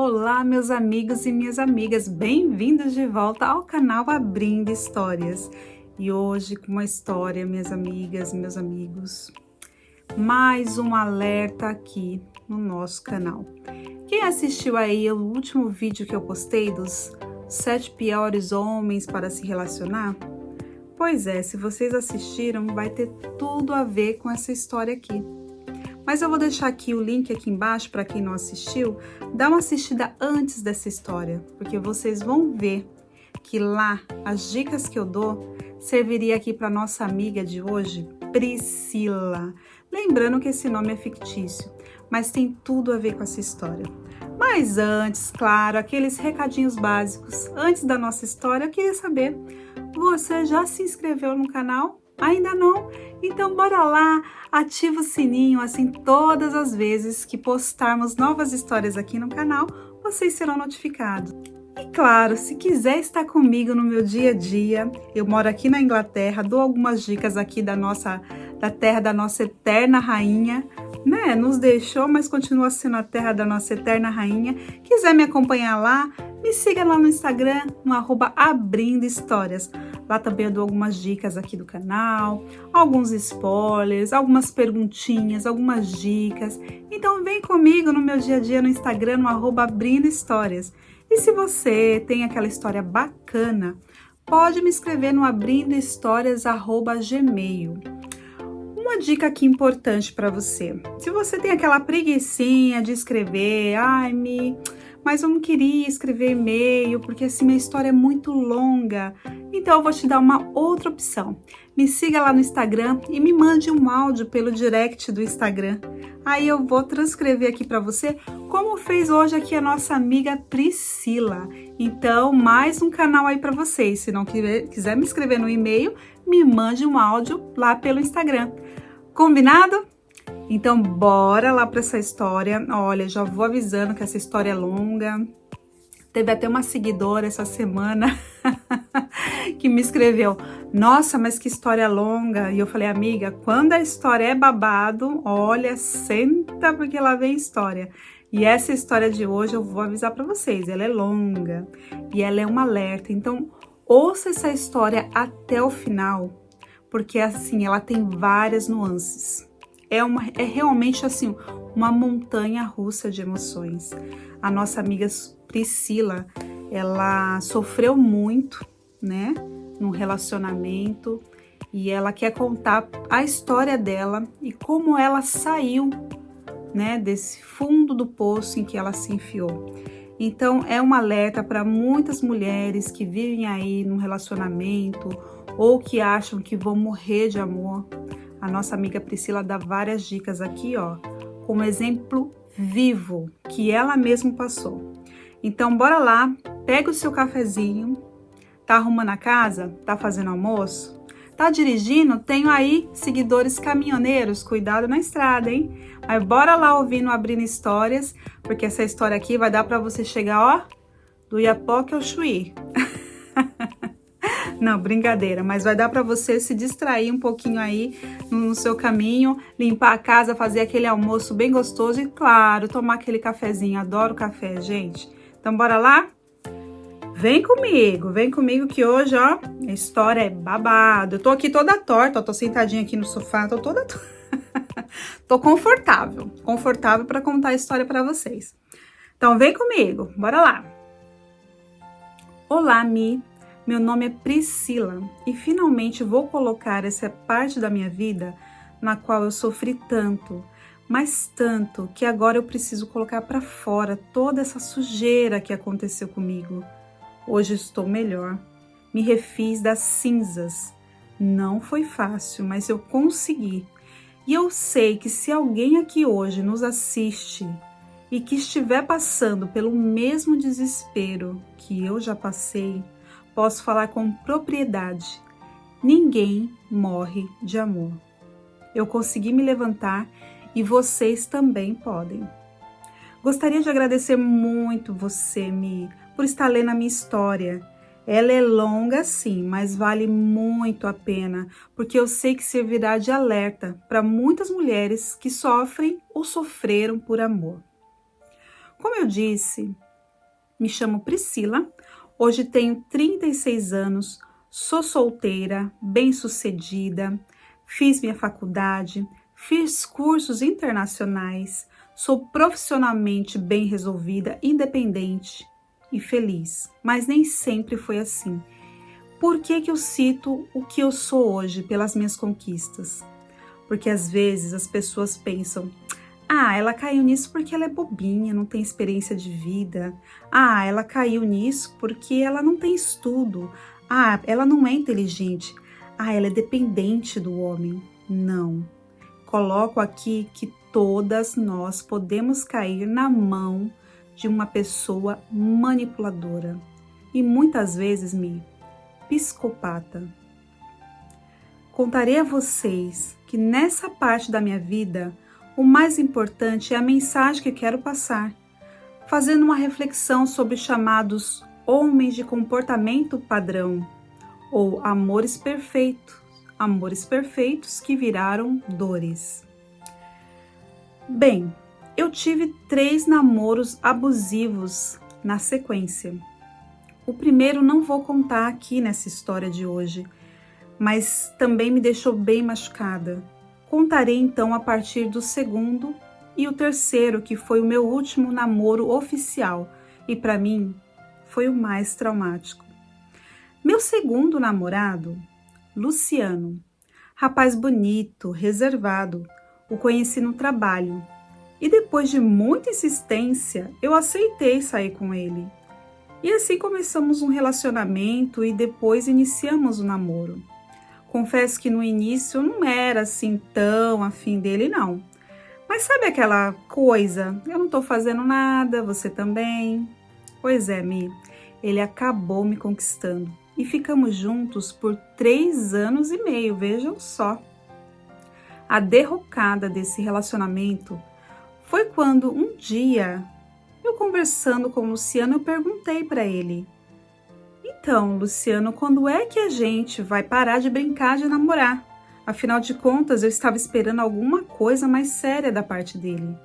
Olá, meus amigos e minhas amigas, bem-vindos de volta ao canal Abrindo Histórias. E hoje com uma história, minhas amigas, meus amigos, mais um alerta aqui no nosso canal. Quem assistiu aí o último vídeo que eu postei dos 7 piores homens para se relacionar? Pois é, se vocês assistiram, vai ter tudo a ver com essa história aqui. Mas eu vou deixar aqui o link aqui embaixo para quem não assistiu, dá uma assistida antes dessa história, porque vocês vão ver que lá as dicas que eu dou serviria aqui para nossa amiga de hoje, Priscila. Lembrando que esse nome é fictício, mas tem tudo a ver com essa história. Mas antes, claro, aqueles recadinhos básicos, antes da nossa história, eu queria saber, você já se inscreveu no canal? Ainda não? Então bora lá, ativa o sininho, assim todas as vezes que postarmos novas histórias aqui no canal, vocês serão notificados. E claro, se quiser estar comigo no meu dia a dia, eu moro aqui na Inglaterra, dou algumas dicas aqui da terra da nossa eterna rainha, né? Nos deixou, mas continua sendo a terra da nossa eterna rainha. Quiser me acompanhar lá, me siga lá no Instagram, no @abrindohistórias. Lá também eu dou algumas dicas aqui do canal, alguns spoilers, algumas perguntinhas, algumas dicas. Então vem comigo no meu dia a dia no Instagram, no @abrindohistórias. E se você tem aquela história bacana, pode me escrever no abrindohistorias@gmail. Uma dica aqui importante para você. Se você tem aquela preguicinha de escrever, mas eu não queria escrever e-mail porque assim minha história é muito longa. Então eu vou te dar uma outra opção. Me siga lá no Instagram e me mande um áudio pelo direct do Instagram. Aí eu vou transcrever aqui para você, como fez hoje aqui a nossa amiga Priscila. Então, mais um canal aí para vocês. Se não quiser me escrever no e-mail, me mande um áudio lá pelo Instagram. Combinado? Então, bora lá para essa história. Olha, já vou avisando que essa história é longa. Teve até uma seguidora essa semana que me escreveu: nossa, mas que história longa. E eu falei: amiga, quando a história é babado, olha, senta porque lá vem história. E essa história de hoje eu vou avisar para vocês, ela é longa e ela é um alerta. Então, ouça essa história até o final, porque assim, ela tem várias nuances. É realmente assim, uma montanha russa de emoções. A nossa amiga Priscila, ela sofreu muito, né, num relacionamento, e ela quer contar a história dela e como ela saiu, né, desse fundo do poço em que ela se enfiou. Então, é um alerta para muitas mulheres que vivem aí num relacionamento ou que acham que vão morrer de amor. A nossa amiga Priscila dá várias dicas aqui, ó, como exemplo vivo que ela mesma passou. Então, bora lá, pega o seu cafezinho, tá arrumando a casa, tá fazendo almoço, tá dirigindo, tenho aí seguidores caminhoneiros, cuidado na estrada, hein? Mas bora lá ouvir no Abrindo Histórias, porque essa história aqui vai dar para você chegar, ó, do Iapoque ao Chuí. Não, brincadeira, mas vai dar para você se distrair um pouquinho aí no seu caminho, limpar a casa, fazer aquele almoço bem gostoso e, claro, tomar aquele cafezinho. Adoro café, gente. Então, bora lá? Vem comigo que hoje, ó, a história é babado. Eu tô aqui toda torta, ó, tô sentadinha aqui no sofá, tô toda tô confortável para contar a história para vocês. Então, vem comigo, bora lá. Olá, Mi. Meu nome é Priscila e finalmente vou colocar essa parte da minha vida na qual eu sofri tanto, mas tanto que agora eu preciso colocar para fora toda essa sujeira que aconteceu comigo. Hoje estou melhor, me refiz das cinzas. Não foi fácil, mas eu consegui. E eu sei que se alguém aqui hoje nos assiste e que estiver passando pelo mesmo desespero que eu já passei, posso falar com propriedade. Ninguém morre de amor. Eu consegui me levantar e vocês também podem. Gostaria de agradecer muito você, Mi, por estar lendo a minha história. Ela é longa sim, mas vale muito a pena, porque eu sei que servirá de alerta para muitas mulheres que sofrem ou sofreram por amor. Como eu disse, Me chamo Priscila, hoje tenho 36 anos, sou solteira, bem-sucedida, fiz minha faculdade, fiz cursos internacionais, sou profissionalmente bem resolvida, independente e feliz, mas nem sempre foi assim. Por que que eu cito o que eu sou hoje pelas minhas conquistas? Porque às vezes as pessoas pensam: ah, ela caiu nisso porque ela é bobinha, não tem experiência de vida. Ah, ela caiu nisso porque ela não tem estudo. Ah, ela não é inteligente. Ah, ela é dependente do homem. Não. Coloco aqui que todas nós podemos cair na mão de uma pessoa manipuladora e muitas vezes psicopata. Contarei a vocês que nessa parte da minha vida, o mais importante é a mensagem que quero passar, fazendo uma reflexão sobre os chamados homens de comportamento padrão, ou amores perfeitos que viraram dores. Bem, eu tive 3 namoros abusivos na sequência. O primeiro não vou contar aqui nessa história de hoje, mas também me deixou bem machucada. Contarei então a partir do segundo e o terceiro, que foi o meu último namoro oficial e para mim foi o mais traumático. Meu segundo namorado, Luciano, rapaz bonito, reservado, o conheci no trabalho e depois de muita insistência eu aceitei sair com ele. E assim começamos um relacionamento e depois iniciamos o namoro. Confesso que no início eu não era assim tão afim dele, não. Mas sabe aquela coisa? Eu não tô fazendo nada, você também? Pois é, ele acabou me conquistando. E ficamos juntos por 3 anos e meio, vejam só. A derrocada desse relacionamento foi quando um dia, eu conversando com o Luciano, eu perguntei para ele: então, Luciano, quando é que a gente vai parar de brincar de namorar? Afinal de contas, eu estava esperando alguma coisa mais séria da parte dele.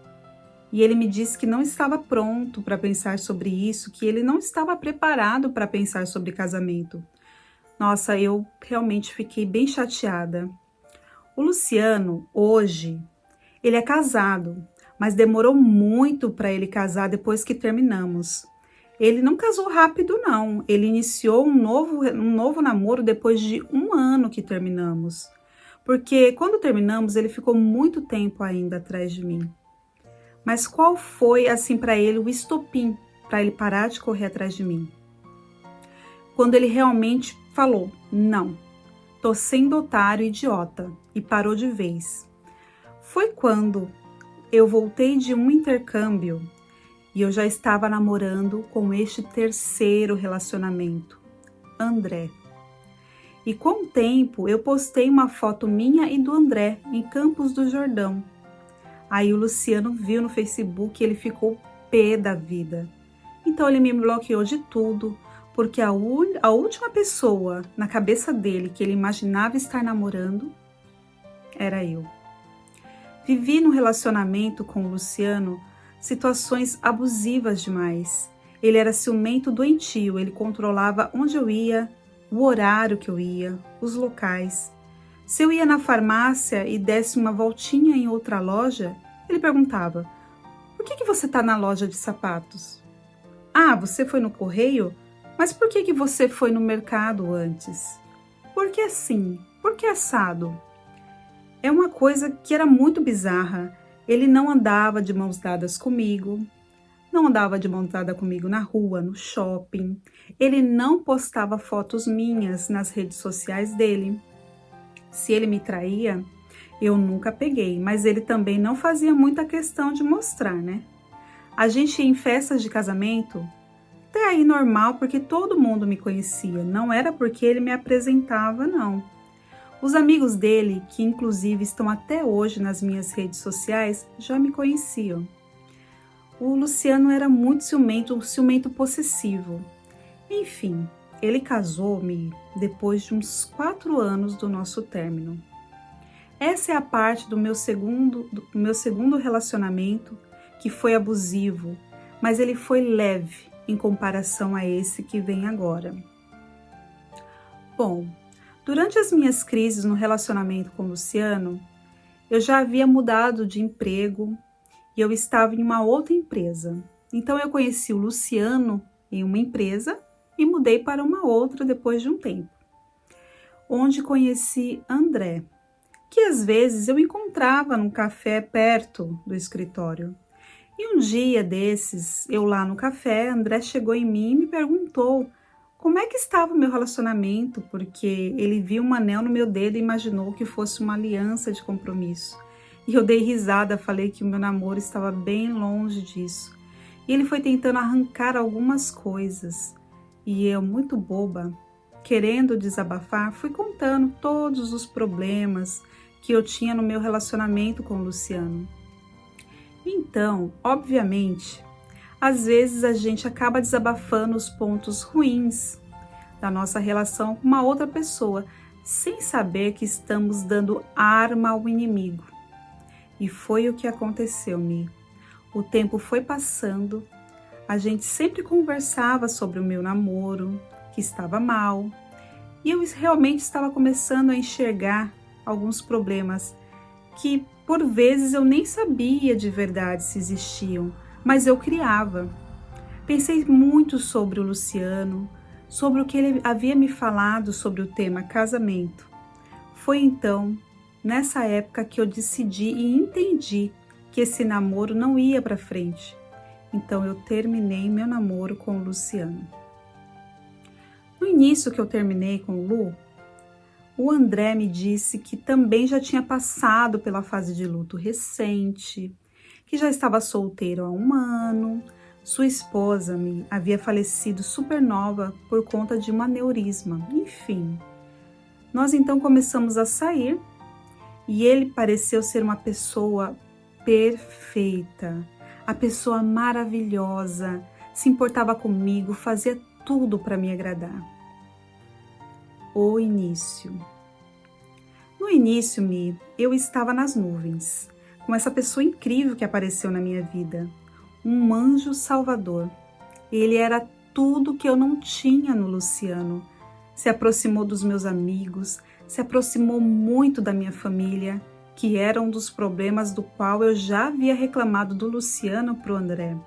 E ele me disse que não estava pronto para pensar sobre isso, que ele não estava preparado para pensar sobre casamento. Nossa, eu realmente fiquei bem chateada. O Luciano, hoje, ele é casado, mas demorou muito para ele casar depois que terminamos. Ele não casou rápido, não. Ele iniciou um novo namoro depois de 1 ano que terminamos. Porque quando terminamos, ele ficou muito tempo ainda atrás de mim. Mas qual foi, assim, para ele o estopim para ele parar de correr atrás de mim? Quando ele realmente falou: não, tô sendo otário, idiota, e parou de vez. Foi quando eu voltei de um intercâmbio e eu já estava namorando com este terceiro relacionamento, André. E com o tempo eu postei uma foto minha e do André em Campos do Jordão. Aí o Luciano viu no Facebook e ele ficou pé da vida. Então ele me bloqueou de tudo, porque a última pessoa na cabeça dele que ele imaginava estar namorando era eu. Vivi no relacionamento com o Luciano situações abusivas demais. Ele era ciumento doentio, ele controlava onde eu ia, o horário que eu ia, os locais. Se eu ia na farmácia e desse uma voltinha em outra loja, ele perguntava: por que você está na loja de sapatos? Ah, você foi no correio? Mas por que você foi no mercado antes? Por que assim? Por que assado? É uma coisa que era muito bizarra. Ele não andava de mãos dadas comigo, não andava de mãos dadas comigo na rua, no shopping. Ele não postava fotos minhas nas redes sociais dele. Se ele me traía, eu nunca peguei, mas ele também não fazia muita questão de mostrar, né? A gente ia em festas de casamento, até aí normal, porque todo mundo me conhecia, não era porque ele me apresentava, não. Os amigos dele, que inclusive estão até hoje nas minhas redes sociais, já me conheciam. O Luciano era muito ciumento, um ciumento possessivo. Enfim, ele casou-me depois de uns 4 anos do nosso término. Essa é a parte do meu segundo relacionamento que foi abusivo, mas ele foi leve, em comparação a esse que vem agora. Bom, durante as minhas crises no relacionamento com o Luciano, eu já havia mudado de emprego e eu estava em uma outra empresa. Então eu conheci o Luciano em uma empresa e mudei para uma outra depois de um tempo, onde conheci André, que às vezes eu encontrava num café perto do escritório. E um dia desses, eu lá no café, André chegou em mim e me perguntou como é que estava o meu relacionamento, porque ele viu um anel no meu dedo e imaginou que fosse uma aliança de compromisso. E eu dei risada, falei que o meu namoro estava bem longe disso. E ele foi tentando arrancar algumas coisas. E eu, muito boba, querendo desabafar, fui contando todos os problemas que eu tinha no meu relacionamento com o Luciano. Então, obviamente, às vezes a gente acaba desabafando os pontos ruins da nossa relação com uma outra pessoa, sem saber que estamos dando arma ao inimigo. E foi o que aconteceu, Mi. O tempo foi passando, a gente sempre conversava sobre o meu namoro, que estava mal, e eu realmente estava começando a enxergar alguns problemas que, por vezes, eu nem sabia de verdade se existiam, mas eu criava. Pensei muito sobre o Luciano, sobre o que ele havia me falado sobre o tema casamento. Foi então, nessa época, que eu decidi e entendi que esse namoro não ia para frente. Então eu terminei meu namoro com o Luciano. No início que eu terminei com o Lu, o André me disse que também já tinha passado pela fase de luto recente, que já estava solteiro há um ano, sua esposa havia falecido supernova por conta de um aneurisma, enfim. Nós então começamos a sair e ele pareceu ser uma pessoa perfeita, a pessoa maravilhosa, se importava comigo, fazia tudo para me agradar. O início. No início, eu estava nas nuvens, com essa pessoa incrível que apareceu na minha vida, um anjo salvador. Ele era tudo que eu não tinha no Luciano. Se aproximou dos meus amigos, se aproximou muito da minha família, que era um dos problemas do qual eu já havia reclamado do Luciano para o André.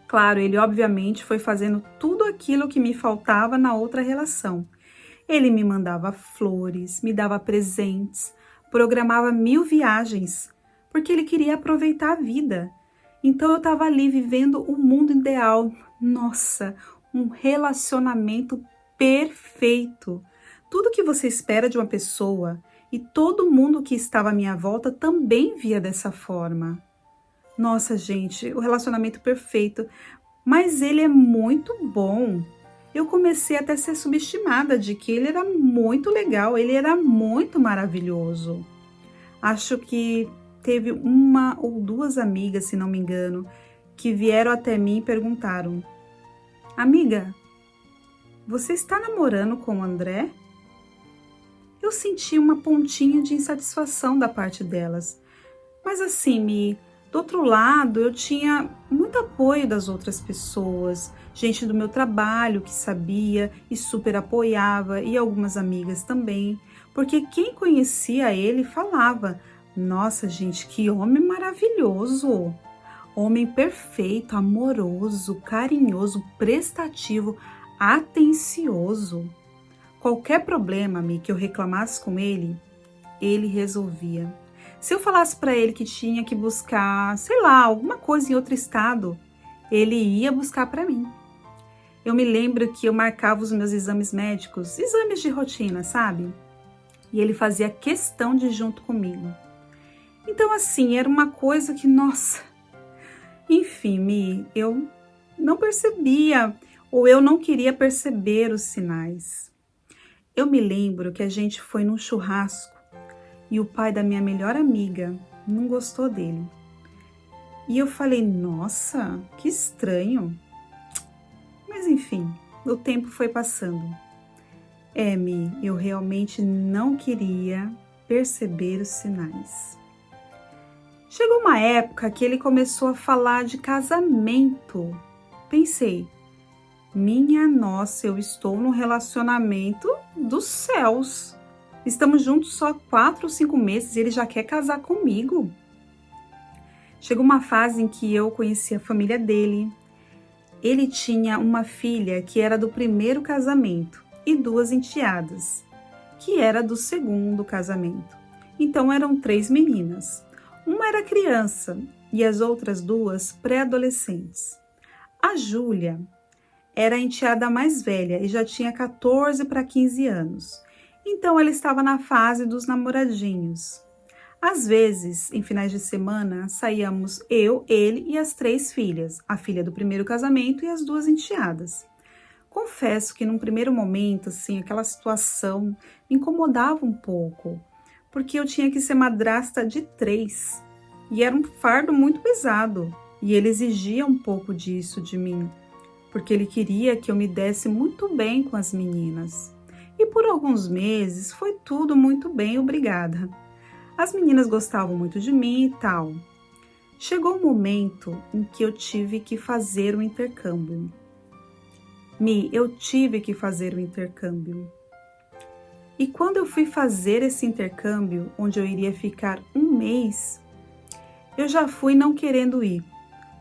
Claro, ele obviamente foi fazendo tudo aquilo que me faltava na outra relação. Ele me mandava flores, me dava presentes, programava 1000 viagens, porque ele queria aproveitar a vida. Então eu estava ali vivendo o mundo ideal. Nossa, um relacionamento perfeito. Tudo que você espera de uma pessoa e todo mundo que estava à minha volta também via dessa forma. Nossa, gente, o relacionamento perfeito, mas ele é muito bom. Eu comecei até a ser subestimada de que ele era muito legal, ele era muito maravilhoso. Acho que teve uma ou duas amigas, se não me engano, que vieram até mim e perguntaram: amiga, você está namorando com o André? Eu senti uma pontinha de insatisfação da parte delas. Mas assim, do outro lado, eu tinha muito apoio das outras pessoas, gente do meu trabalho que sabia e super apoiava, e algumas amigas também, porque quem conhecia ele falava: nossa, gente, que homem maravilhoso! Homem perfeito, amoroso, carinhoso, prestativo, atencioso. Qualquer problema, que eu reclamasse com ele resolvia. Se eu falasse para ele que tinha que buscar, sei lá, alguma coisa em outro estado, ele ia buscar para mim. Eu me lembro que eu marcava os meus exames médicos, exames de rotina, sabe? E ele fazia questão de ir junto comigo. Então, assim, era uma coisa que, nossa... Enfim, eu não percebia, ou eu não queria perceber os sinais. Eu me lembro que a gente foi num churrasco e o pai da minha melhor amiga não gostou dele. E eu falei: nossa, que estranho. Mas enfim, o tempo foi passando. Eu realmente não queria perceber os sinais. Chegou uma época que ele começou a falar de casamento. Pensei, minha nossa, eu estou num relacionamento dos céus. Estamos juntos só 4 ou 5 meses e ele já quer casar comigo. Chegou uma fase em que eu conheci a família dele. Ele tinha uma filha que era do primeiro casamento e 2 enteadas, que era do segundo casamento. Então eram 3 meninas. Uma era criança e as outras 2 pré-adolescentes. A Júlia era a enteada mais velha e já tinha 14 para 15 anos. Então ela estava na fase dos namoradinhos. Às vezes, em finais de semana, saíamos eu, ele e as 3 filhas, a filha do primeiro casamento e as 2 enteadas. Confesso que num primeiro momento, assim, aquela situação me incomodava um pouco, porque eu tinha que ser madrasta de 3 e era um fardo muito pesado e ele exigia um pouco disso de mim, porque ele queria que eu me desse muito bem com as meninas. E por alguns meses foi tudo muito bem, obrigada. As meninas gostavam muito de mim e tal. Chegou um momento em que eu tive que fazer o intercâmbio. Eu tive que fazer o intercâmbio. E quando eu fui fazer esse intercâmbio, onde eu iria ficar 1 mês, eu já fui não querendo ir,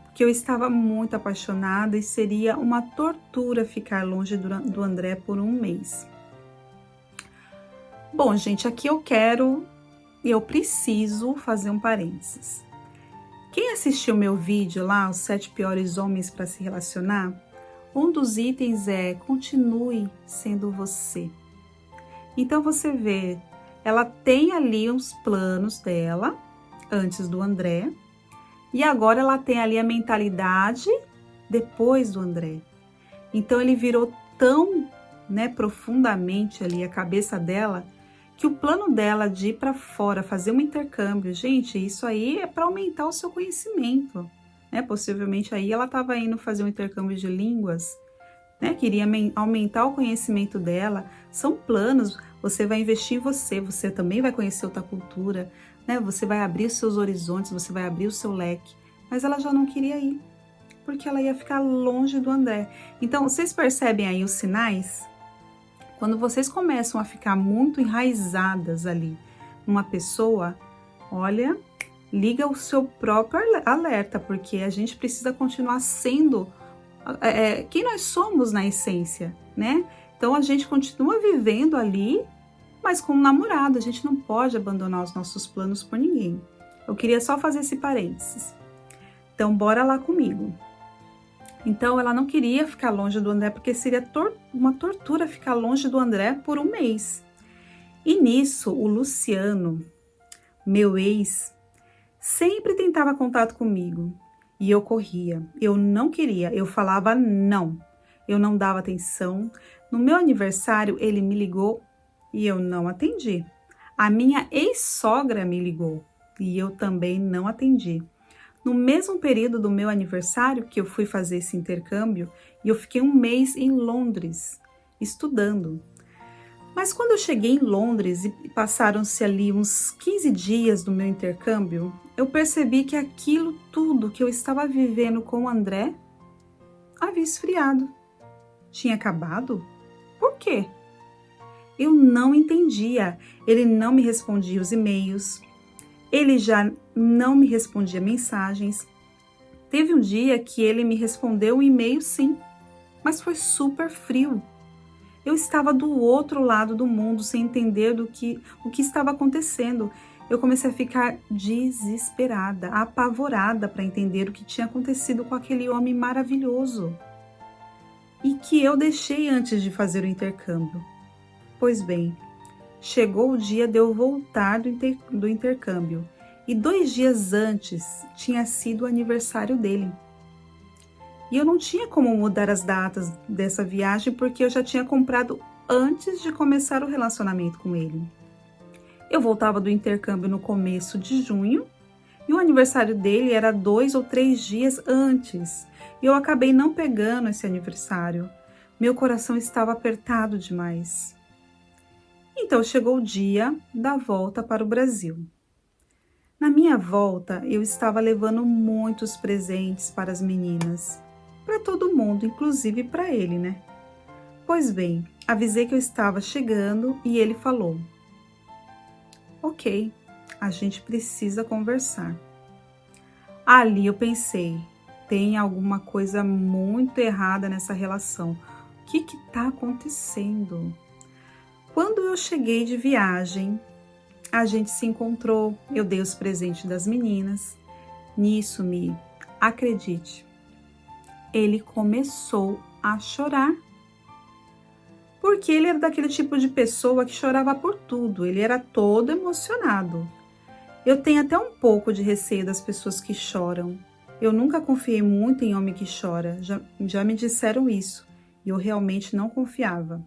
porque eu estava muito apaixonada e seria uma tortura ficar longe do André por 1 mês. Bom, gente, aqui eu preciso fazer um parênteses. Quem assistiu meu vídeo lá, os 7 piores homens para se relacionar, um dos itens é continue sendo você. Então você vê, ela tem ali uns planos dela, antes do André, e agora ela tem ali a mentalidade depois do André. Então ele virou tão, profundamente ali a cabeça dela, que o plano dela de ir para fora, fazer um intercâmbio, gente, isso aí é para aumentar o seu conhecimento, Possivelmente aí ela estava indo fazer um intercâmbio de línguas, queria aumentar o conhecimento dela. São planos, você vai investir em você, você também vai conhecer outra cultura, Você vai abrir os seus horizontes, você vai abrir o seu leque. Mas ela já não queria ir, porque ela ia ficar longe do André. Então, vocês percebem aí os sinais? Quando vocês começam a ficar muito enraizadas ali numa pessoa, olha, liga o seu próprio alerta, porque a gente precisa continuar sendo quem nós somos na essência, Então a gente continua vivendo ali, mas como namorado, a gente não pode abandonar os nossos planos por ninguém. Eu queria só fazer esse parênteses. Então bora lá comigo. Então ela não queria ficar longe do André, porque seria uma tortura ficar longe do André por 1 mês. E nisso, o Luciano, meu ex, sempre tentava contato comigo. E eu corria, eu não queria, eu falava não. Eu não dava atenção. No meu aniversário, ele me ligou e eu não atendi. A minha ex-sogra me ligou e eu também não atendi. No mesmo período do meu aniversário, que eu fui fazer esse intercâmbio, e eu fiquei 1 mês em Londres, estudando. Mas quando eu cheguei em Londres e passaram-se ali uns 15 dias do meu intercâmbio, eu percebi que aquilo tudo que eu estava vivendo com o André havia esfriado. Tinha acabado? Por quê? Eu não entendia. Ele não me respondia os e-mails. Ele já não me respondia mensagens. Teve um dia que ele me respondeu um e-mail, sim, mas foi super frio. Eu estava do outro lado do mundo, sem entender o que estava acontecendo. Eu comecei a ficar desesperada, apavorada para entender o que tinha acontecido com aquele homem maravilhoso e que eu deixei antes de fazer o intercâmbio. Pois bem, chegou o dia de eu voltar do intercâmbio e 2 dias antes tinha sido o aniversário dele. E eu não tinha como mudar as datas dessa viagem porque eu já tinha comprado antes de começar o relacionamento com ele. Eu voltava do intercâmbio no começo de junho e o aniversário dele era 2 ou 3 dias antes. E eu acabei não pegando esse aniversário. Meu coração estava apertado demais. Então chegou o dia da volta para o Brasil. Na minha volta, eu estava levando muitos presentes para as meninas. para todo mundo, inclusive para ele, né? Pois bem, avisei que eu estava chegando e ele falou: ok, a gente precisa conversar. Ali eu pensei, tem alguma coisa muito errada nessa relação. O que está acontecendo? Quando eu cheguei de viagem, a gente se encontrou, eu dei os presentes das meninas. Nisso, acredite, ele começou a chorar. Porque ele era daquele tipo de pessoa que chorava por tudo, ele era todo emocionado. Eu tenho até um pouco de receio das pessoas que choram. Eu nunca confiei muito em homem que chora, já me disseram isso, e eu realmente não confiava.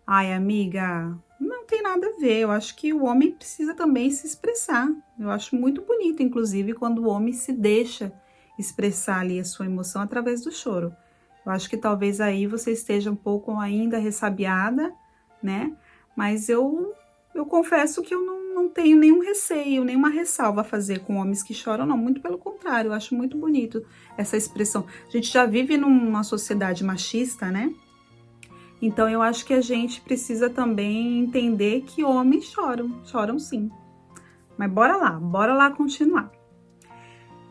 Ai, amiga, não tem nada a ver, eu acho que o homem precisa também se expressar. Eu acho muito bonito, inclusive, quando o homem se deixa expressar ali a sua emoção através do choro. Eu acho que talvez aí você esteja um pouco ainda ressabiada, né? Mas eu confesso que eu não tenho nenhum receio, nenhuma ressalva a fazer com homens que choram, não. Muito pelo contrário, eu acho muito bonito essa expressão. A gente já vive numa sociedade machista, né? Então eu acho que a gente precisa também entender que homens choram sim. Mas bora lá continuar.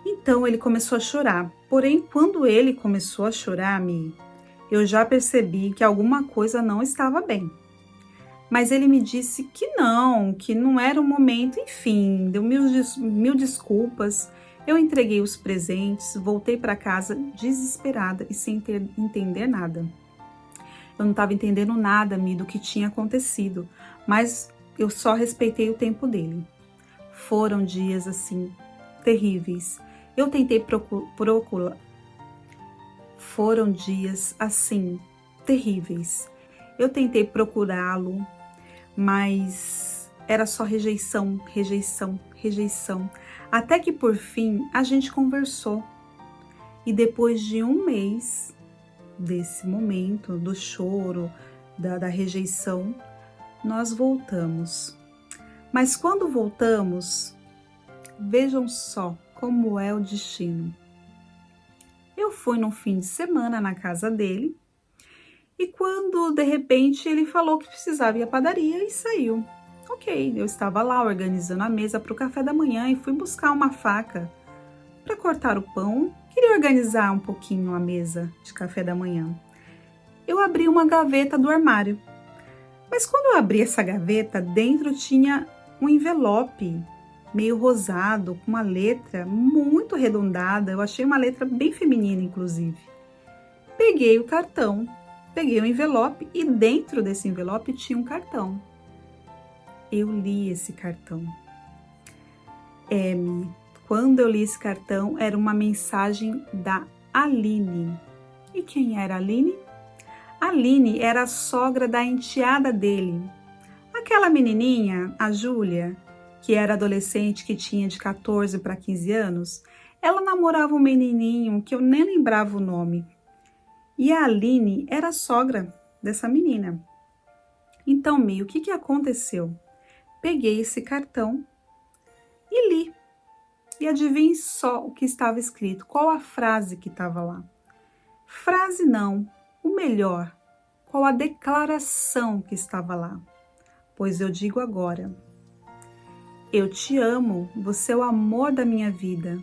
Então ele começou a chorar, porém quando ele começou a chorar, eu já percebi que alguma coisa não estava bem. Mas ele me disse que não era o momento, enfim, deu mil desculpas. Eu entreguei os presentes, voltei para casa desesperada e sem entender nada. Eu não estava entendendo nada, do que tinha acontecido, mas eu só respeitei o tempo dele. Foram dias assim, terríveis. Eu tentei procurar. Foram dias assim, terríveis. Eu tentei procurá-lo, mas era só rejeição, rejeição, rejeição. Até que por fim a gente conversou. E depois de um mês desse momento, do choro, da rejeição, nós voltamos. Mas quando voltamos, vejam só como é o destino. Eu fui no fim de semana na casa dele e quando de repente ele falou que precisava ir à padaria e saiu. Ok, eu estava lá organizando a mesa para o café da manhã e fui buscar uma faca para cortar o pão. Queria organizar um pouquinho a mesa de café da manhã. Eu abri uma gaveta do armário, mas quando eu abri essa gaveta, dentro tinha um envelope meio rosado, com uma letra muito arredondada. Eu achei uma letra bem feminina, inclusive. Peguei o cartão, peguei o envelope e dentro desse envelope tinha um cartão. Eu li esse cartão. Quando eu li esse cartão, era uma mensagem da Aline. E quem era a Aline? A Aline era a sogra da enteada dele. Aquela menininha, a Júlia, que era adolescente, que tinha de 14 para 15 anos, ela namorava um menininho que eu nem lembrava o nome. E a Aline era a sogra dessa menina. Então, o que aconteceu? Peguei esse cartão e li. E adivinhe só o que estava escrito, qual a frase que estava lá. Frase não, o melhor, qual a declaração que estava lá. Pois eu digo agora: eu te amo, você é o amor da minha vida.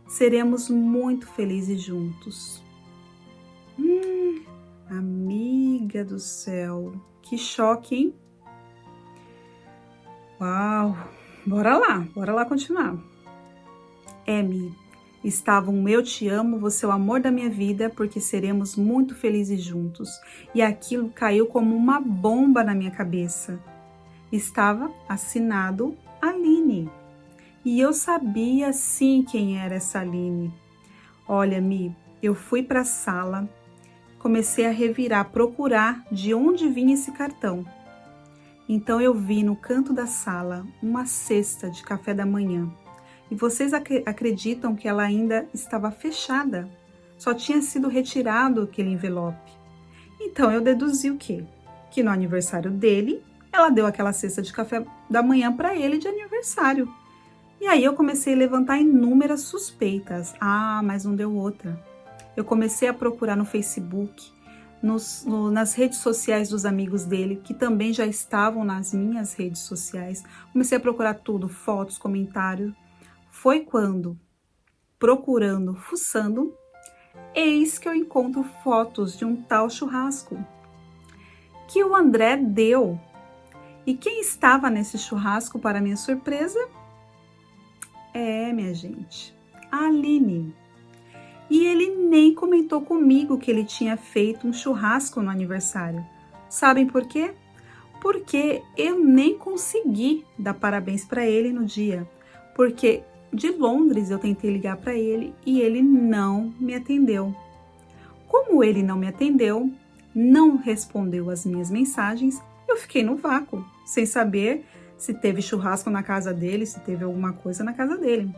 Seremos muito felizes juntos. Amiga do céu, que choque, hein? Uau, bora lá continuar. Estava um eu te amo, você é o amor da minha vida, porque seremos muito felizes juntos. E aquilo caiu como uma bomba na minha cabeça. Estava assinado Aline. E eu sabia sim quem era essa Aline. Olha, eu fui para a sala, comecei a revirar, procurar de onde vinha esse cartão. Então eu vi no canto da sala uma cesta de café da manhã. E vocês acreditam que ela ainda estava fechada? Só tinha sido retirado aquele envelope. Então eu deduzi o quê? Que no aniversário dele, ela deu aquela cesta de café da manhã para ele de aniversário. E aí eu comecei a levantar inúmeras suspeitas. Mas não deu outra. Eu comecei a procurar no Facebook, nas redes sociais dos amigos dele, que também já estavam nas minhas redes sociais. Comecei a procurar tudo, fotos, comentários. Foi quando, procurando, fuçando, eis que eu encontro fotos de um tal churrasco que o André deu. E quem estava nesse churrasco, para minha surpresa? Minha gente, a Aline. E ele nem comentou comigo que ele tinha feito um churrasco no aniversário. Sabem por quê? Porque eu nem consegui dar parabéns para ele no dia. Porque de Londres eu tentei ligar para ele e ele não me atendeu. Como ele não me atendeu, não respondeu as minhas mensagens, eu fiquei no vácuo, sem saber se teve churrasco na casa dele, se teve alguma coisa na casa dele.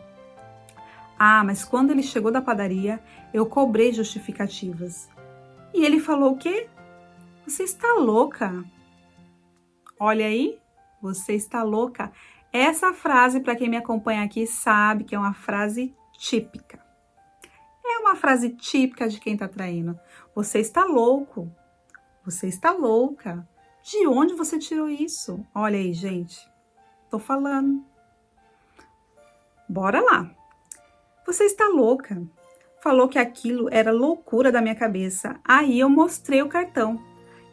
Mas quando ele chegou da padaria, eu cobrei justificativas. E ele falou o quê? Você está louca? Olha aí, você está louca. Essa frase, para quem me acompanha aqui, sabe que é uma frase típica. É uma frase típica de quem está traindo. Você está louco. Você está louca. De onde você tirou isso? Olha aí, gente. Tô falando. Bora lá. Você está louca. Falou que aquilo era loucura da minha cabeça. Aí eu mostrei o cartão.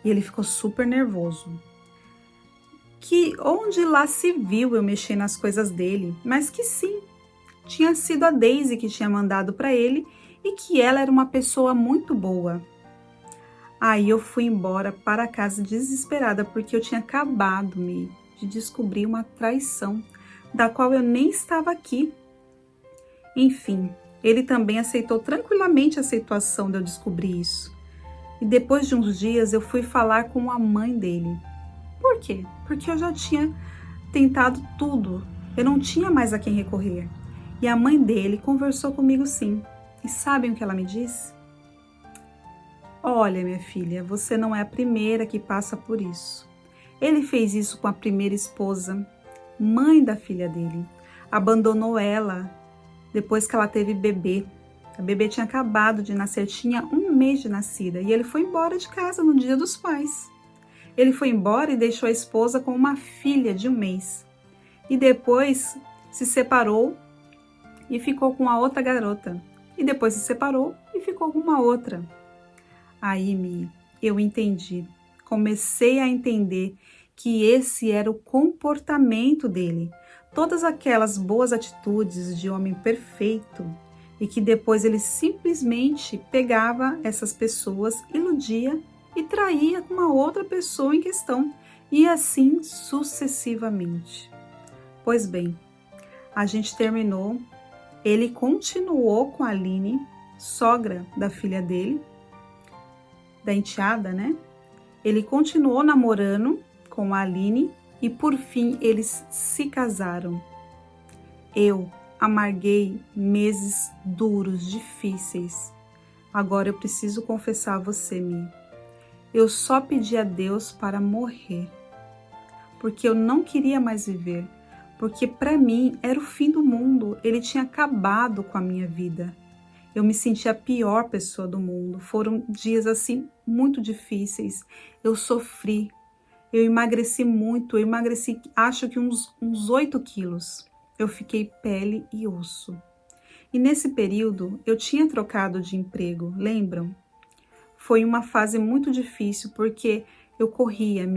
E ele ficou super nervoso. Que onde lá se viu eu mexer nas coisas dele, mas que sim, tinha sido a Daisy que tinha mandado para ele e que ela era uma pessoa muito boa. Aí eu fui embora para casa desesperada porque eu tinha acabado de descobrir uma traição, da qual eu nem estava aqui. Enfim, ele também aceitou tranquilamente a situação de eu descobrir isso. E depois de uns dias eu fui falar com a mãe dele. Por quê? Porque eu já tinha tentado tudo, eu não tinha mais a quem recorrer. E a mãe dele conversou comigo sim. E sabem o que ela me disse? Olha, minha filha, você não é a primeira que passa por isso. Ele fez isso com a primeira esposa, mãe da filha dele. Abandonou ela depois que ela teve bebê. A bebê tinha acabado de nascer, tinha 1 mês de nascida. E ele foi embora de casa no Dia dos Pais. Ele foi embora e deixou a esposa com uma filha de 1 mês. E depois se separou e ficou com a outra garota. E depois se separou e ficou com uma outra. Aí, eu entendi. Comecei a entender que esse era o comportamento dele. Todas aquelas boas atitudes de homem perfeito. E que depois ele simplesmente pegava essas pessoas, iludia e traía com uma outra pessoa em questão, e assim sucessivamente. Pois bem, a gente terminou, ele continuou com a Aline, sogra da filha dele, da enteada, né? Ele continuou namorando com a Aline e por fim eles se casaram. Eu amarguei meses duros, difíceis. Agora eu preciso confessar a você, Mi. Eu só pedi a Deus para morrer, porque eu não queria mais viver, porque para mim era o fim do mundo, ele tinha acabado com a minha vida. Eu me senti a pior pessoa do mundo, foram dias assim muito difíceis, eu sofri, eu emagreci muito, acho que uns 8 quilos, eu fiquei pele e osso. E nesse período eu tinha trocado de emprego, lembram? Foi uma fase muito difícil porque eu corria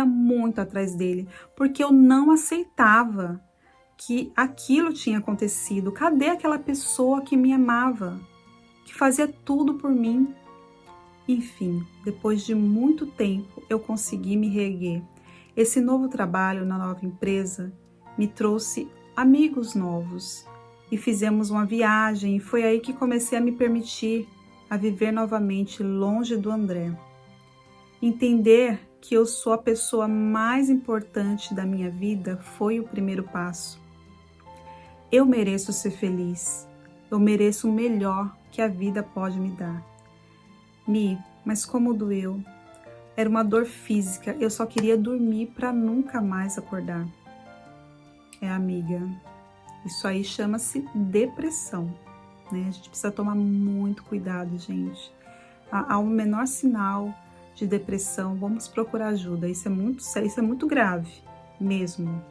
muito atrás dele, porque eu não aceitava que aquilo tinha acontecido. Cadê aquela pessoa que me amava, que fazia tudo por mim? Enfim, depois de muito tempo eu consegui me reerguer. Esse novo trabalho na nova empresa me trouxe amigos novos e fizemos uma viagem e foi aí que comecei a me permitir a viver novamente longe do André. Entender que eu sou a pessoa mais importante da minha vida foi o primeiro passo. Eu mereço ser feliz. Eu mereço o melhor que a vida pode me dar. Mas como doeu? Era uma dor física. Eu só queria dormir para nunca mais acordar. Amiga, isso aí chama-se depressão. né? A gente precisa tomar muito cuidado, gente. Ao menor sinal de depressão, vamos procurar ajuda. Isso é muito sério, isso é muito grave mesmo.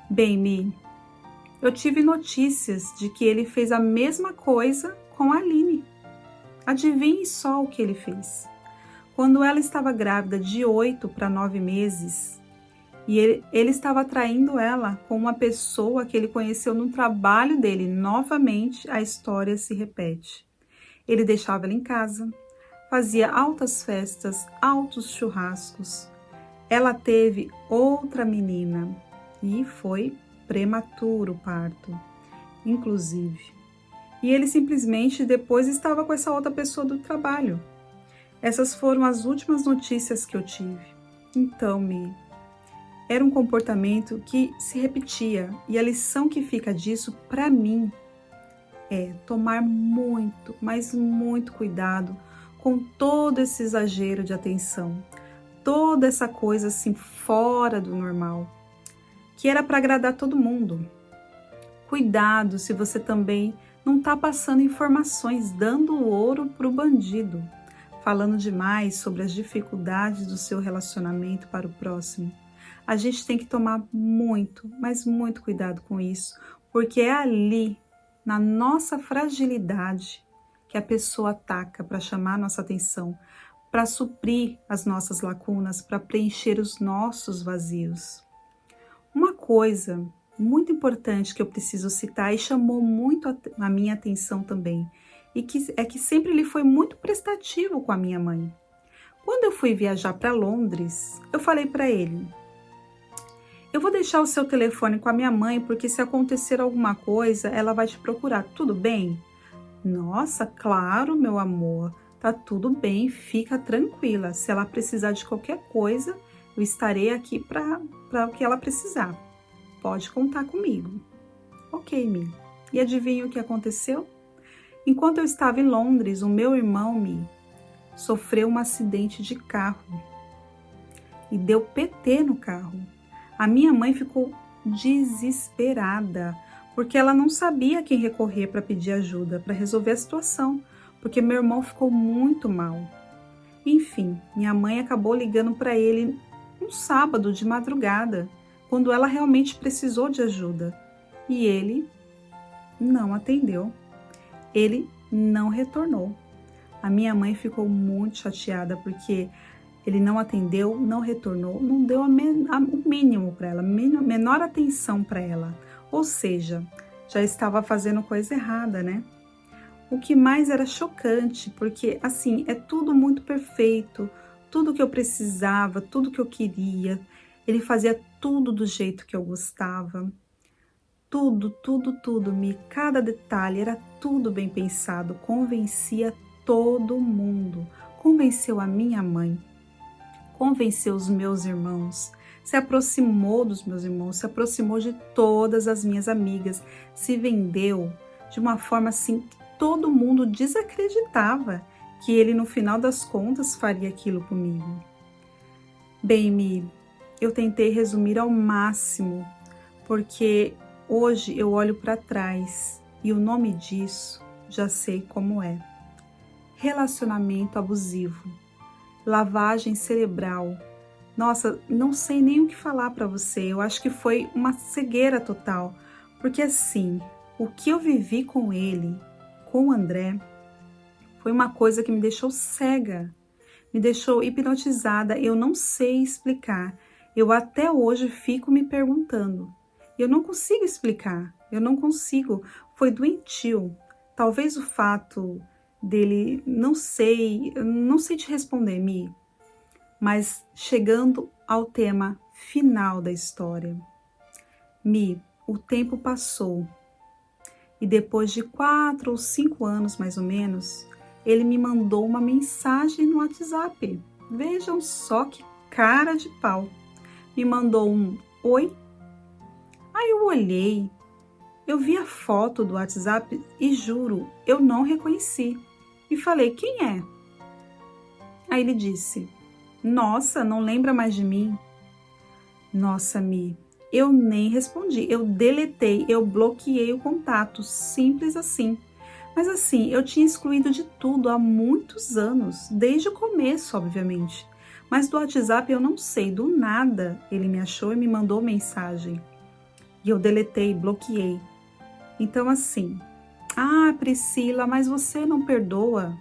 Bem, Mi, eu tive notícias de que ele fez a mesma coisa com a Aline. Adivinhe só o que ele fez. Quando ela estava grávida de 8 para 9 meses, e ele estava traindo ela com uma pessoa que ele conheceu no trabalho dele. Novamente, a história se repete. Ele deixava ela em casa, fazia altas festas, altos churrascos. Ela teve outra menina e foi prematuro o parto, inclusive. E ele simplesmente depois estava com essa outra pessoa do trabalho. Essas foram as últimas notícias que eu tive. Então, era um comportamento que se repetia, e a lição que fica disso para mim é tomar muito, mas muito cuidado com todo esse exagero de atenção, toda essa coisa assim fora do normal, que era para agradar todo mundo. Cuidado se você também não está passando informações, dando ouro para o bandido, falando demais sobre as dificuldades do seu relacionamento para o próximo. A gente tem que tomar muito, mas muito cuidado com isso, porque é ali, na nossa fragilidade, que a pessoa ataca para chamar a nossa atenção, para suprir as nossas lacunas, para preencher os nossos vazios. Uma coisa muito importante que eu preciso citar e chamou muito a minha atenção também, e que sempre ele foi muito prestativo com a minha mãe. Quando eu fui viajar para Londres, eu falei para ele: eu vou deixar o seu telefone com a minha mãe, porque se acontecer alguma coisa, ela vai te procurar. Tudo bem? Nossa, claro, meu amor. Tá tudo bem, fica tranquila. Se ela precisar de qualquer coisa, eu estarei aqui para o que ela precisar. Pode contar comigo. Ok, Mi. E adivinha o que aconteceu? Enquanto eu estava em Londres, o meu irmão, Mi, sofreu um acidente de carro e deu PT no carro. A minha mãe ficou desesperada, porque ela não sabia a quem recorrer para pedir ajuda, para resolver a situação, porque meu irmão ficou muito mal. Enfim, minha mãe acabou ligando para ele um sábado de madrugada, quando ela realmente precisou de ajuda, e ele não atendeu. Ele não retornou. A minha mãe ficou muito chateada, porque ele não atendeu, não retornou, não deu o mínimo para ela, menor atenção para ela. Ou seja, já estava fazendo coisa errada, né? O que mais era chocante, porque assim, é tudo muito perfeito, tudo que eu precisava, tudo que eu queria. Ele fazia tudo do jeito que eu gostava. Tudo, cada detalhe era tudo bem pensado, convencia todo mundo. Convenceu a minha mãe, convenceu os meus irmãos, se aproximou dos meus irmãos, se aproximou de todas as minhas amigas, se vendeu de uma forma assim que todo mundo desacreditava que ele no final das contas faria aquilo comigo. Bem, Mi, eu tentei resumir ao máximo, porque hoje eu olho para trás e o nome disso já sei como é: relacionamento abusivo. Lavagem cerebral. Nossa, não sei nem o que falar para você. Eu acho que foi uma cegueira total. Porque assim, o que eu vivi com ele, com o André, foi uma coisa que me deixou cega. Me deixou hipnotizada. Eu não sei explicar. Eu até hoje fico me perguntando. Eu não consigo explicar. Eu não consigo. Foi doentio. Talvez o fato dele, não sei te responder, Mi, mas chegando ao tema final da história. Mi, o tempo passou e depois de 4 ou 5 anos mais ou menos, ele me mandou uma mensagem no WhatsApp. Vejam só que cara de pau. Me mandou um oi. Aí eu olhei, eu vi a foto do WhatsApp e juro, eu não reconheci. E falei: quem é? Aí ele disse: nossa, não lembra mais de mim? Nossa, Mi, Eu nem respondi, eu deletei, eu bloqueei o contato, simples assim. Mas assim, eu tinha excluído de tudo há muitos anos, desde o começo, obviamente. Mas do WhatsApp eu não sei, do nada ele me achou e me mandou mensagem. E eu deletei, bloqueei. Então assim, Priscila, mas você não perdoa?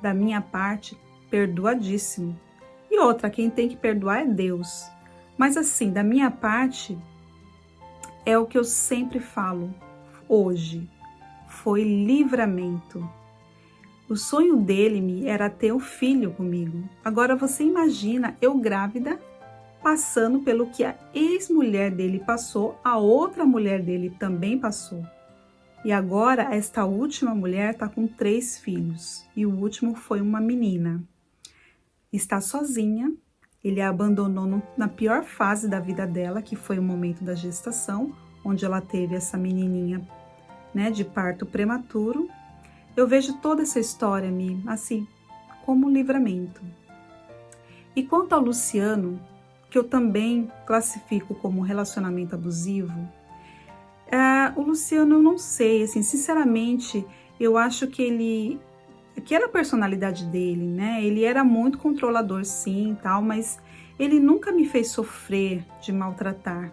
Da minha parte, perdoadíssimo. E outra, quem tem que perdoar é Deus. Mas assim, da minha parte, é o que eu sempre falo hoje. Foi livramento. O sonho dele era ter um filho comigo. Agora você imagina eu grávida, passando pelo que a ex-mulher dele passou, a outra mulher dele também passou. E agora esta última mulher está com 3 filhos e o último foi uma menina. Está sozinha, ele a abandonou na pior fase da vida dela, que foi o momento da gestação, onde ela teve essa menininha, né, de parto prematuro. Eu vejo toda essa história, assim, como um livramento. E quanto ao Luciano, que eu também classifico como relacionamento abusivo, o Luciano eu não sei, assim, sinceramente, eu acho que era a personalidade dele, né? Ele era muito controlador, sim, tal, mas ele nunca me fez sofrer de maltratar.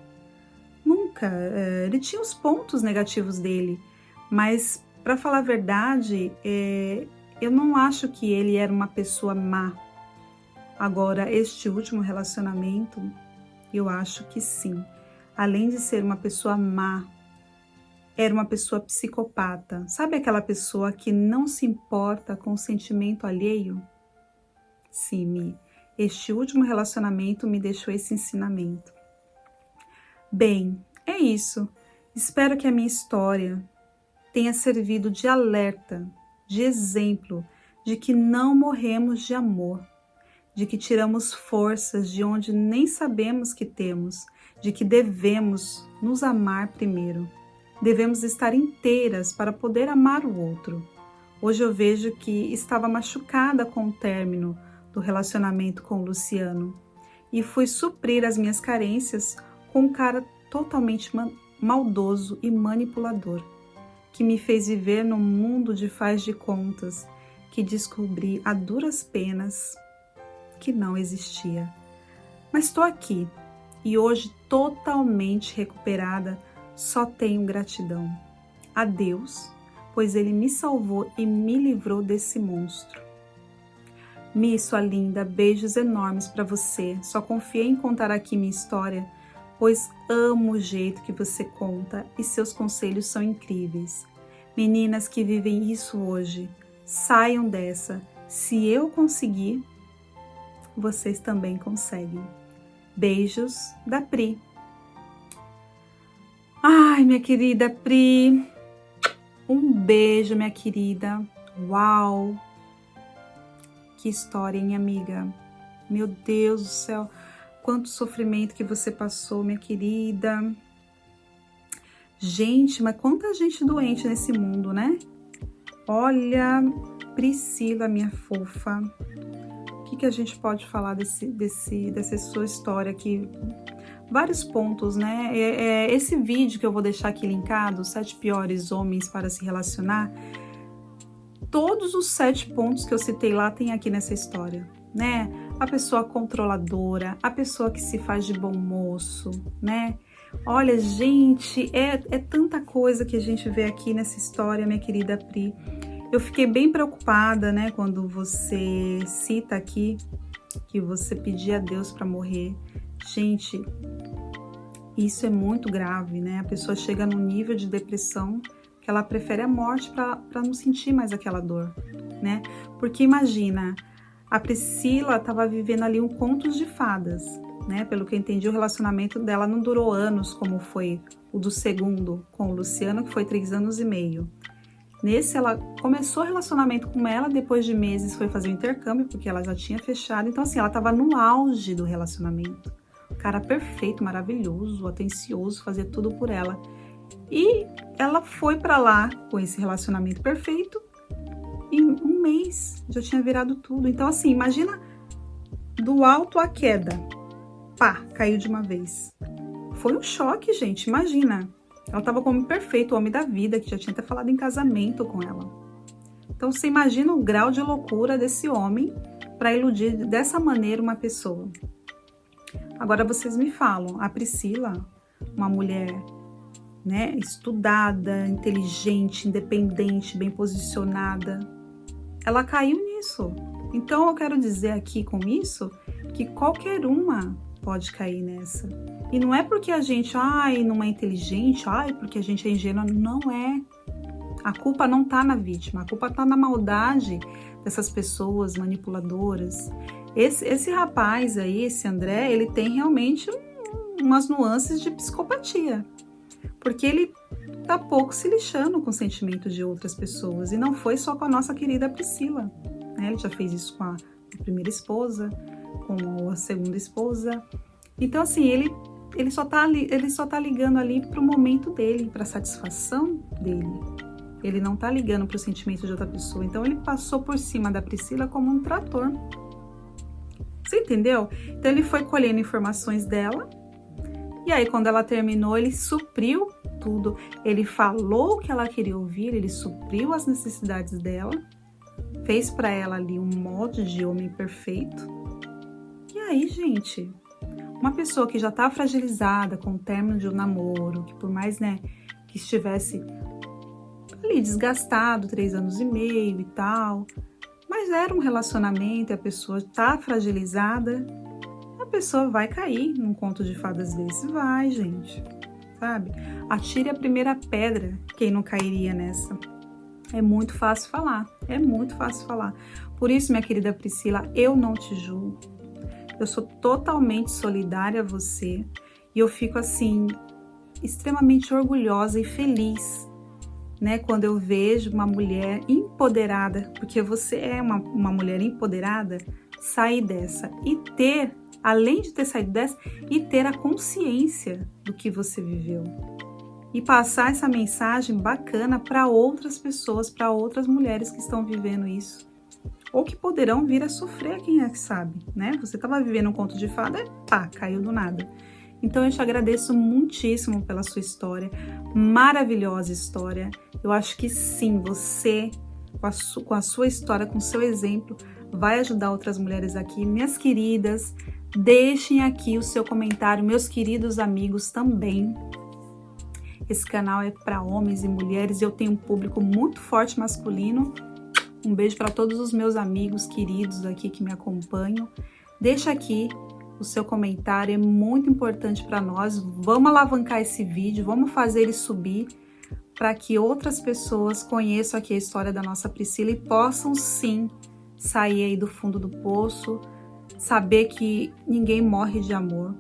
Nunca. Ele tinha os pontos negativos dele, mas, para falar a verdade, eu não acho que ele era uma pessoa má. Agora, este último relacionamento, eu acho que sim. Além de ser uma pessoa má, era uma pessoa psicopata. Sabe aquela pessoa que não se importa com o sentimento alheio? Sim, este último relacionamento me deixou esse ensinamento. Bem, é isso. Espero que a minha história tenha servido de alerta, de exemplo, de que não morremos de amor, de que tiramos forças de onde nem sabemos que temos, de que devemos nos amar primeiro. Devemos estar inteiras para poder amar o outro. Hoje eu vejo que estava machucada com o término do relacionamento com o Luciano e fui suprir as minhas carências com um cara totalmente maldoso e manipulador, que me fez viver num mundo de faz de contas que descobri a duras penas que não existia. Mas estou aqui e hoje totalmente recuperada, só tenho gratidão a Deus, pois Ele me salvou e me livrou desse monstro. Sua linda, beijos enormes para você. Só confiei em contar aqui minha história, pois amo o jeito que você conta e seus conselhos são incríveis. Meninas que vivem isso hoje, saiam dessa. Se eu conseguir, vocês também conseguem. Beijos da Pri. Ai, minha querida Pri, um beijo, minha querida. Uau! Que história, hein, amiga? Meu Deus do céu, quanto sofrimento que você passou, minha querida. Gente, mas quanta gente doente nesse mundo, né? Olha, Priscila, minha fofa, o que a gente pode falar dessa sua história aqui? Vários pontos, né? Esse vídeo que eu vou deixar aqui linkado, 7 piores homens para se relacionar, todos os 7 pontos que eu citei lá tem aqui nessa história, né? A pessoa controladora, a pessoa que se faz de bom moço, né? Olha, gente, é tanta coisa que a gente vê aqui nessa história, minha querida Pri. Eu fiquei bem preocupada, né, quando você cita aqui que você pedia a Deus para morrer. Gente, isso é muito grave, né? A pessoa chega num nível de depressão que ela prefere a morte para não sentir mais aquela dor, né? Porque imagina, a Priscila estava vivendo ali um conto de fadas, né? Pelo que eu entendi, o relacionamento dela não durou anos, como foi o do segundo com o Luciano, que foi 3 anos e meio. Nesse, ela começou o relacionamento com ela, depois de meses foi fazer o intercâmbio, porque ela já tinha fechado. Então, assim, ela estava no auge do relacionamento. O cara perfeito, maravilhoso, atencioso, fazia tudo por ela. E ela foi para lá com esse relacionamento perfeito, e em um mês já tinha virado tudo. Então, assim, imagina do alto à queda. Pá, caiu de uma vez. Foi um choque, gente, imagina. Ela tava como perfeito, o homem da vida, que já tinha até falado em casamento com ela. Então, você imagina o grau de loucura desse homem para iludir dessa maneira uma pessoa. Agora, vocês me falam, a Priscila, uma mulher, né, estudada, inteligente, independente, bem posicionada, ela caiu nisso. Então, eu quero dizer aqui com isso que qualquer uma pode cair nessa. E não é porque a gente, não é inteligente, porque a gente é ingênua, não é. A culpa não tá na vítima, a culpa tá na maldade dessas pessoas manipuladoras. Esse rapaz aí, esse André, ele tem realmente umas nuances de psicopatia, porque ele tá pouco se lixando com os sentimentos de outras pessoas, e não foi só com a nossa querida Priscila, né? Ele já fez isso com a primeira esposa, com a segunda esposa. Então, assim, ele só tá ligando ali pro momento dele, pra satisfação dele. Ele não tá ligando pro sentimento de outra pessoa. Então, ele passou por cima da Priscila como um trator. Você entendeu? Então, ele foi colhendo informações dela. E aí, quando ela terminou, ele supriu tudo. Ele falou o que ela queria ouvir, ele supriu as necessidades dela. Fez pra ela ali um modo de homem perfeito. E aí, gente, uma pessoa que já tá fragilizada com o término de um namoro, que por mais, né, que estivesse ali desgastado, 3 anos e meio e tal, mas era um relacionamento e a pessoa tá fragilizada, a pessoa vai cair num conto de fadas desse. Vai, gente, sabe? Atire a primeira pedra, quem não cairia nessa. É muito fácil falar, é muito fácil falar. Por isso, minha querida Priscila, eu não te julgo. Eu sou totalmente solidária a você e eu fico, assim, extremamente orgulhosa e feliz, né, quando eu vejo uma mulher empoderada, porque você é uma mulher empoderada, sair dessa e ter, além de ter saído dessa, e ter a consciência do que você viveu. E passar essa mensagem bacana para outras pessoas, para outras mulheres que estão vivendo isso. Ou que poderão vir a sofrer, quem é que sabe, né? Você estava vivendo um conto de fada e pá, caiu do nada. Então eu te agradeço muitíssimo pela sua história, maravilhosa história. Eu acho que sim, você, com a sua história, com o seu exemplo, vai ajudar outras mulheres aqui. Minhas queridas, deixem aqui o seu comentário, meus queridos amigos também. Esse canal é para homens e mulheres e eu tenho um público muito forte masculino. Um beijo para todos os meus amigos queridos aqui que me acompanham. Deixa aqui o seu comentário, é muito importante para nós. Vamos alavancar esse vídeo, vamos fazer ele subir para que outras pessoas conheçam aqui a história da nossa Priscila e possam sim sair aí do fundo do poço, saber que ninguém morre de amor.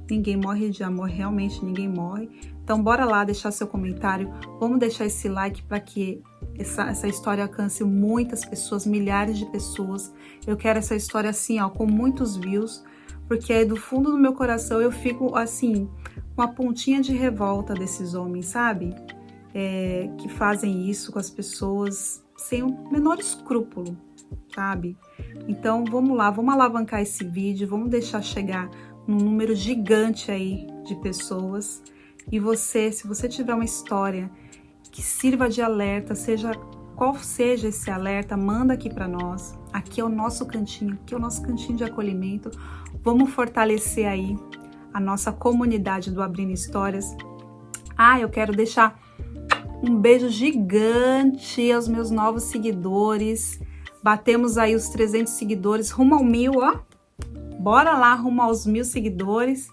Ninguém morre de amor, realmente ninguém morre. Então bora lá deixar seu comentário, vamos deixar esse like para que essa história alcance muitas pessoas, milhares de pessoas. Eu quero essa história assim, ó, com muitos views, porque aí do fundo do meu coração eu fico assim, com a pontinha de revolta desses homens, sabe? Que fazem isso com as pessoas sem o menor escrúpulo, sabe? Então vamos lá, vamos alavancar esse vídeo, vamos deixar chegar num número gigante aí de pessoas. E você, se você tiver uma história que sirva de alerta, seja qual seja esse alerta, manda aqui para nós. Aqui é o nosso cantinho, aqui é o nosso cantinho de acolhimento. Vamos fortalecer aí a nossa comunidade do Abrindo Histórias. Eu quero deixar um beijo gigante aos meus novos seguidores. Batemos aí os 300 seguidores, rumo ao 1000, ó. Bora lá, rumo aos 1000 seguidores.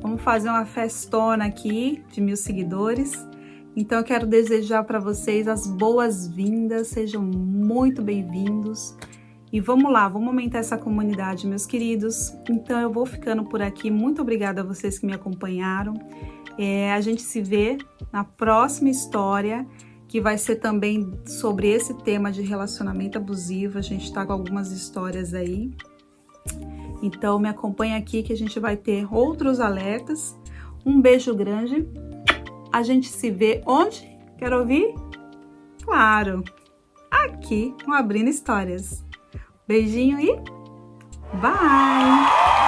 Vamos fazer uma festona aqui de 1000 seguidores. Então eu quero desejar para vocês as boas-vindas, sejam muito bem-vindos. E vamos lá, vamos aumentar essa comunidade, meus queridos. Então eu vou ficando por aqui. Muito obrigada a vocês que me acompanharam. A gente se vê na próxima história, que vai ser também sobre esse tema de relacionamento abusivo. A gente tá com algumas histórias aí. Então me acompanha aqui que a gente vai ter outros alertas. Um beijo grande. A gente se vê onde? Quer ouvir? Claro, aqui no Abrindo Histórias. Beijinho e bye!